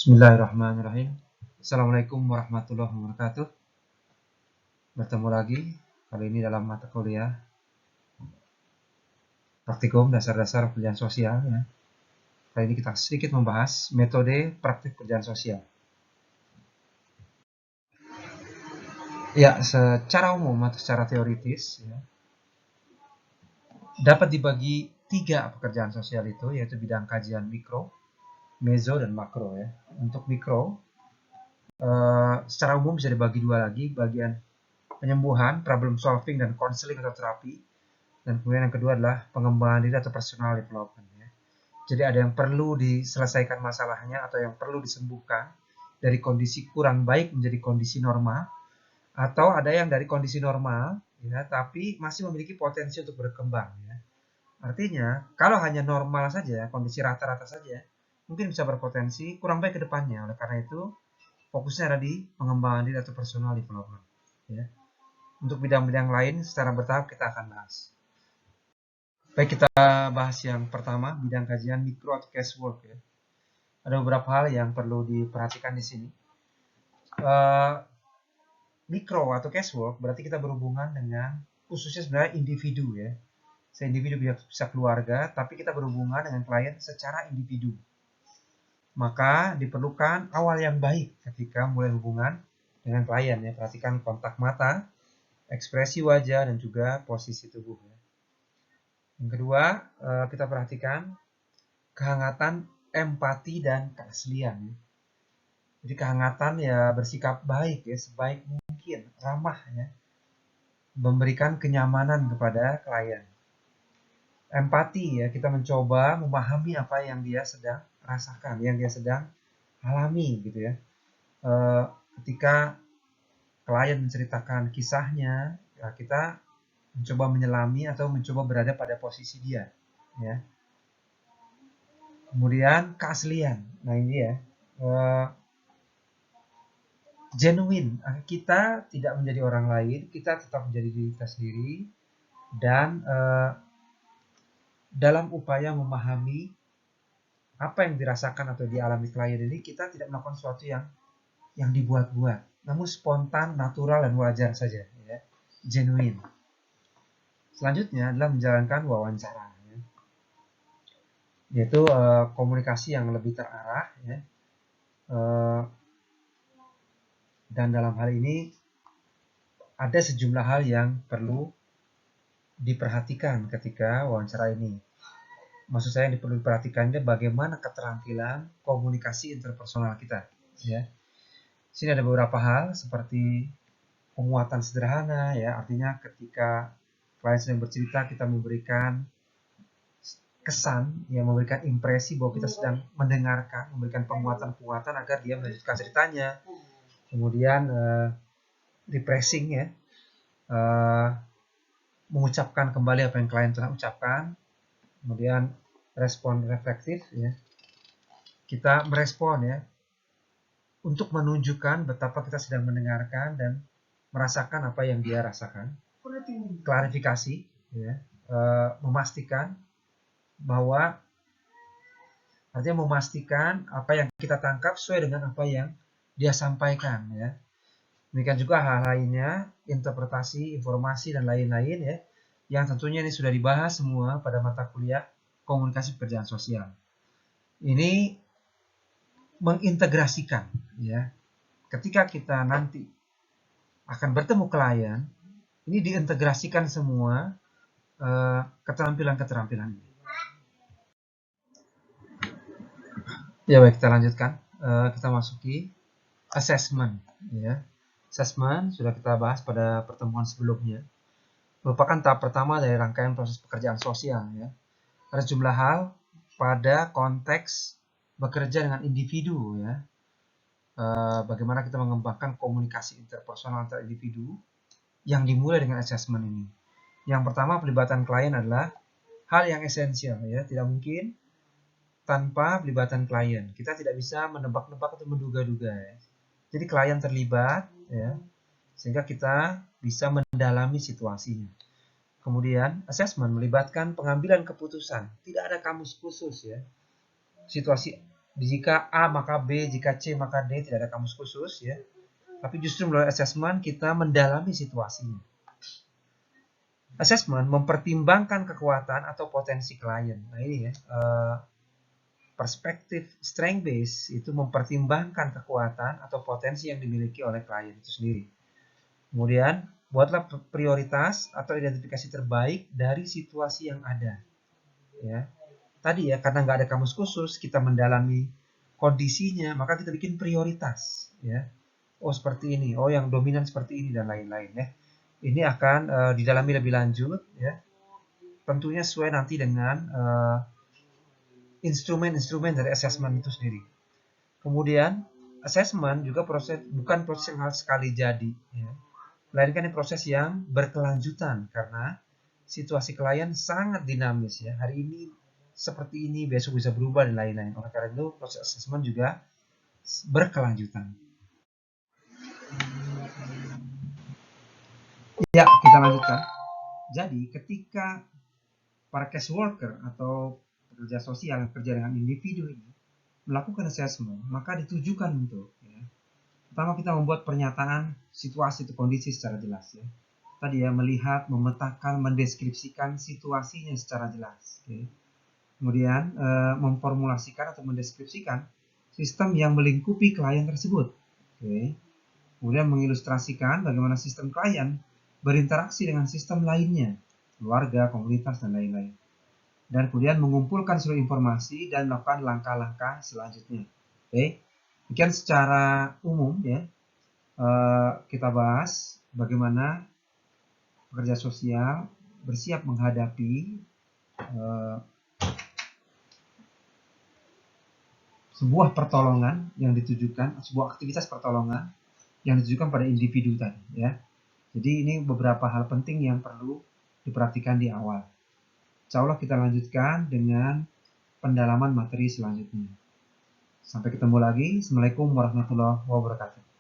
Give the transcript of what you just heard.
Bismillahirrahmanirrahim. Assalamualaikum warahmatullahi wabarakatuh. Bertemu lagi kali ini dalam mata kuliah praktikum dasar-dasar pekerjaan sosial ya. Kali ini kita sedikit membahas metode praktik pekerjaan sosial. Ya, secara umum atau secara teoritis ya, dapat dibagi 3 pekerjaan sosial itu, yaitu bidang kajian mikro, meso, dan makro ya. Untuk mikro secara umum bisa dibagi 2 lagi, bagian penyembuhan, problem solving, dan counseling atau terapi. Dan kemudian yang kedua adalah pengembangan diri atau personal development ya. Jadi ada yang perlu diselesaikan masalahnya atau yang perlu disembuhkan dari kondisi kurang baik menjadi kondisi normal, atau ada yang dari kondisi normal ya tapi masih memiliki potensi untuk berkembang ya. Artinya kalau hanya normal saja, kondisi rata-rata saja, mungkin bisa berpotensi kurang baik ke depannya. Oleh karena itu fokusnya ada di pengembangan diri atau personal development ya. Untuk bidang-bidang lain secara bertahap kita akan bahas. Baik, kita bahas yang pertama, bidang kajian mikro atau casework ya. Ada beberapa hal yang perlu diperhatikan di sini. Mikro atau casework berarti kita berhubungan dengan khususnya sebenarnya individu ya. Individu bisa keluarga, tapi kita berhubungan dengan klien secara individu. Maka diperlukan awal yang baik ketika mulai hubungan dengan klien ya. Perhatikan kontak mata, ekspresi wajah, dan juga posisi tubuh ya. Yang kedua, kita perhatikan kehangatan, empati, dan keaslian. Jadi kehangatan ya bersikap baik ya, sebaik mungkin, ramah ya, memberikan kenyamanan kepada klien. Empati ya, kita mencoba memahami apa yang dia sedang rasakan, yang dia sedang alami gitu ya. Ketika klien menceritakan kisahnya, ya kita mencoba menyelami atau mencoba berada pada posisi dia ya. Kemudian keaslian. Nah ini ya, genuine. Kita tidak menjadi orang lain, kita tetap menjadi diri kita sendiri, dan dalam upaya memahami apa yang dirasakan atau dialami klien ini, kita tidak melakukan sesuatu yang dibuat-buat, namun spontan, natural, dan wajar saja ya. Genuine. Selanjutnya adalah menjalankan wawancara ya. Yaitu komunikasi yang lebih terarah ya. Dan dalam hal ini ada sejumlah hal yang perlu diperhatikan ketika wawancara ini. Maksud saya yang perlu diperhatikan adalah bagaimana keterampilan komunikasi interpersonal kita ya. Sini ada beberapa hal seperti penguatan sederhana ya, artinya ketika klien sedang bercerita kita memberikan kesan yang memberikan impresi bahwa kita sedang mendengarkan, memberikan penguatan-penguatan agar dia melanjutkan ceritanya. Kemudian refreshing ya, mengucapkan kembali apa yang klien telah ucapkan. Kemudian respon reflektif ya, kita merespon ya untuk menunjukkan betapa kita sedang mendengarkan dan merasakan apa yang dia rasakan. Klarifikasi ya, memastikan bahwa artinya memastikan apa yang kita tangkap sesuai dengan apa yang dia sampaikan ya. Demikian juga hal lainnya, interpretasi informasi dan lain-lain ya, yang tentunya ini sudah dibahas semua pada mata kuliah komunikasi pekerjaan sosial. Ini mengintegrasikan ya, ketika kita nanti akan bertemu klien, ini diintegrasikan semua keterampilan-keterampilan ini. Ya baik, kita lanjutkan. Kita masuki assessment ya. Assessment sudah kita bahas pada pertemuan sebelumnya, merupakan tahap pertama dari rangkaian proses pekerjaan sosial ya. Ada sejumlah hal pada konteks bekerja dengan individu ya. Bagaimana kita mengembangkan komunikasi interpersonal antar individu yang dimulai dengan assessment ini. Yang pertama, pelibatan klien adalah hal yang esensial ya. Tidak mungkin tanpa pelibatan klien. Kita tidak bisa menebak-nebak atau menduga-duga ya. Jadi klien terlibat ya, sehingga kita bisa mendalami situasinya. Kemudian assessment melibatkan pengambilan keputusan. Tidak ada kamus khusus ya. Situasi Jika A maka B, jika C maka D, tidak ada kamus khusus ya. Tapi justru melalui assessment kita mendalami situasinya. Assessment mempertimbangkan kekuatan atau potensi klien. Nah ini ya, perspektif strength base itu mempertimbangkan kekuatan atau potensi yang dimiliki oleh klien itu sendiri. Kemudian buatlah prioritas atau identifikasi terbaik dari situasi yang ada. Ya, tadi ya karena nggak ada kamus khusus, kita mendalami kondisinya, maka kita bikin prioritas. Ya, oh seperti ini, oh yang dominan seperti ini dan lain-lain ya. Ini akan didalami lebih lanjut ya. Tentunya sesuai nanti dengan instrumen-instrumen dari assessment itu sendiri. Kemudian assessment juga bukan proses yang sekali jadi, ya. Melainkan ini proses yang berkelanjutan karena situasi klien sangat dinamis ya. Hari ini seperti ini, besok bisa berubah dan lain-lain. Oleh karena itu proses assessment juga berkelanjutan. Ya, kita lanjutkan. Jadi ketika para case worker atau pekerja sosial yang bekerja dengan individu ini melakukan assessment, maka ditujukan untuk ya, pertama kita membuat pernyataan situasi atau kondisi secara jelas ya. Tadi ya melihat, memetakan, mendeskripsikan situasinya secara jelas. Okay. Kemudian memformulasikan atau mendeskripsikan sistem yang melingkupi klien tersebut. Okay. Kemudian mengilustrasikan bagaimana sistem klien berinteraksi dengan sistem lainnya, keluarga, komunitas, dan lain-lain. Dan kemudian mengumpulkan seluruh informasi dan melakukan langkah-langkah selanjutnya. Oke, demikian secara umum ya kita bahas bagaimana pekerja sosial bersiap menghadapi sebuah pertolongan yang ditujukan, sebuah aktivitas pertolongan yang ditujukan pada individu tadi ya. Jadi ini beberapa hal penting yang perlu diperhatikan di awal. Insya Allah kita lanjutkan dengan pendalaman materi selanjutnya. Sampai ketemu lagi. Assalamualaikum warahmatullahi wabarakatuh.